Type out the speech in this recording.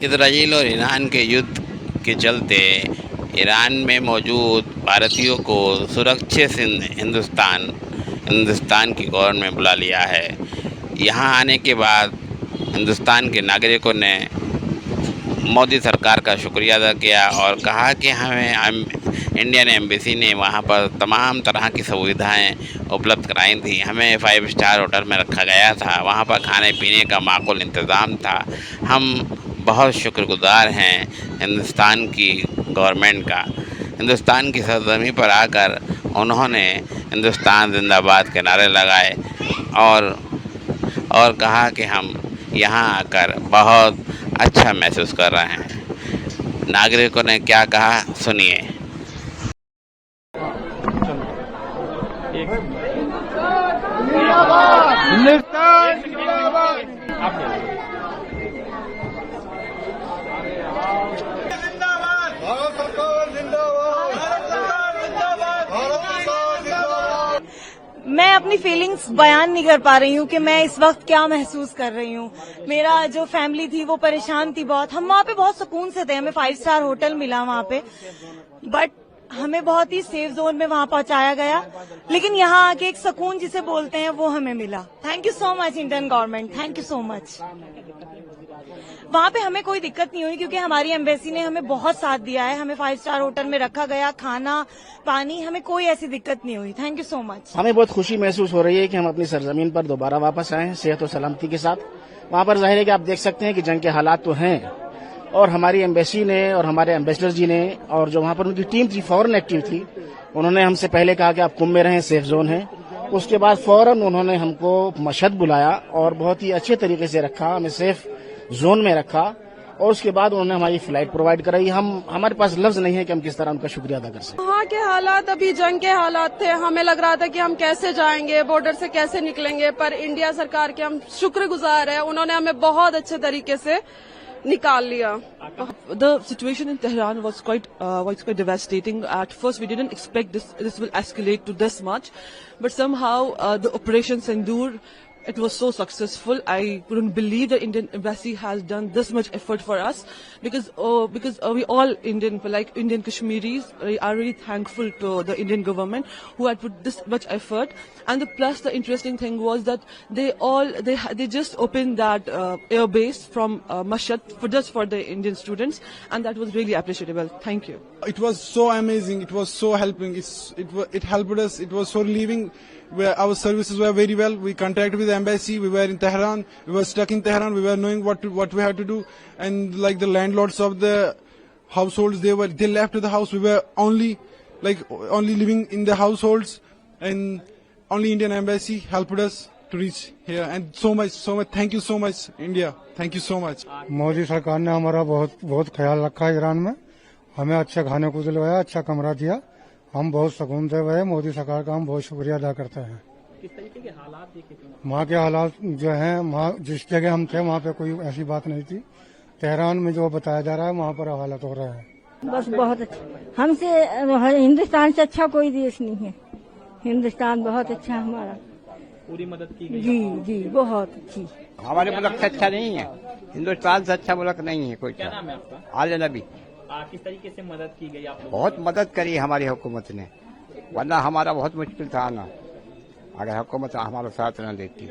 Israel और Iran के युद्ध के चलते ईरान में मौजूद भारतीयों को सुरक्षित हिंदुस्तान की गवर्नमेंट में बुला लिया है। यहाँ आने के बाद हिंदुस्तान के नागरिकों ने मोदी सरकार का शुक्रिया अदा किया और कहा कि हमें इंडियन एम्बेसी ने वहाँ पर तमाम तरह की सुविधाएं उपलब्ध कराई थी। हमें 5 स्टार होटल में रखा गया था, वहाँ पर खाने पीने का माकूल इंतज़ाम था। हम बहुत शुक्रगुज़ार हैं हिंदुस्तान की गवर्नमेंट का। हिंदुस्तान की सरज़मीं पर आकर उन्होंने हिंदुस्तान जिंदाबाद के नारे लगाए और कहा कि हम यहाँ आकर बहुत अच्छा महसूस कर रहे हैं। नागरिकों ने क्या कहा, सुनिए। हिंदुस्तान जिंदाबाद। भारत सरकार जिंदाबाद। मैं अपनी फीलिंग्स बयान नहीं कर पा रही हूँ कि मैं इस वक्त क्या महसूस कर रही हूँ। मेरा जो फैमिली थी वो परेशान थी बहुत। हम वहाँ पे बहुत सुकून से थे, हमें 5 स्टार होटल मिला वहाँ पे, बट हमें बहुत ही सेफ जोन में वहाँ पहुँचाया गया। लेकिन यहाँ आके एक सुकून जिसे बोलते हैं वो हमें मिला। Thank you so much Indian government, thank you so much. वहाँ पे हमें कोई दिक्कत नहीं हुई क्योंकि हमारी एम्बेसी ने हमें बहुत साथ दिया है। हमें 5 स्टार होटल में रखा गया, खाना पानी, हमें कोई ऐसी दिक्कत नहीं हुई। Thank you so much. हमें बहुत खुशी महसूस हो रही है कि हम अपनी सरजमीन पर दोबारा वापस आए हैं सेहत और सलामती के साथ। वहाँ पर जाहिर है कि आप देख सकते हैं कि जंग के हालात तो हैं, और हमारी एम्बेसी ने और हमारे एम्बेसडर जी ने और जो वहाँ पर उनकी टीम थी फौरन एक्टिव थी। उन्होंने हमसे पहले कहा कि आप कुंभ में रहें, सेफ जोन है। उसके बाद फौरन उन्होंने हमको मशहद बुलाया और बहुत ही अच्छे तरीके से रखा, हमें सेफ जोन में रखा, और उसके बाद उन्होंने हमारी फ्लाइट प्रोवाइड कराई। हमारे पास लफ्ज नहीं है कि हम किस तरह उनका शुक्रिया अदा कर सकें। वहाँ के हालात अभी जंग के हालात थे। हमें लग रहा था कि हम कैसे जाएंगे, बॉर्डर से कैसे निकलेंगे, पर इंडिया सरकार के हम शुक्रगुजार हैं। उन्होंने हमें बहुत अच्छे तरीके से निकाल लिया। The situation in Tehran was quite devastating. At first, we didn't expect this will escalate to this much, but somehow the Operation Sindoor, it was so successful. I couldn't believe the Indian embassy has done this much effort for us, because we all Indian, like Indian Kashmiris, are really thankful to the Indian government who had put this much effort. And plus the interesting thing was that they just opened that air base from Mashhad just for the Indian students, and that was really appreciable. Thank you. It was so amazing. It was so helping. It helped us. It was so relieving. Where our services were very well. We contacted with the embassy. We were in Tehran. We were stuck in Tehran. We were knowing what we had to do. And like the landlords of the households, they left the house. We were only living in the households, and only Indian embassy helped us to reach here. And so much. Thank you so much, India. Thank you so much. Modi सरकार ने हमारा बहुत ख्याल रखा Iran में। हमें अच्छा खाने को दिलवाया, अच्छा कमरा दिया। हम बहुत सुकून से रहे। मोदी सरकार का हम बहुत शुक्रिया अदा करते हैं। किस तरीके के हालात देखे थे? वहाँ के हालात जो हैं, वहाँ जिस जगह हम थे वहाँ पे कोई ऐसी बात नहीं थी। तेहरान में जो बताया जा रहा है वहाँ पर हालत हो रहा है। बस बहुत अच्छा, हमसे हिंदुस्तान से अच्छा कोई देश नहीं है। हिंदुस्तान बहुत अच्छा है हमारा। पूरी मदद की गई? जी बहुत अच्छी। हमारे मुल्क से अच्छा नहीं है, हिंदुस्तान से अच्छा मुल्क नहीं है कोई। क्या नाम है आपका? आल नबी। किस तरीके से मदद की गई आप? बहुत मदद करी हमारी हुकूमत ने, वरना हमारा बहुत मुश्किल था आना अगर हुकूमत हमारा साथ न देती।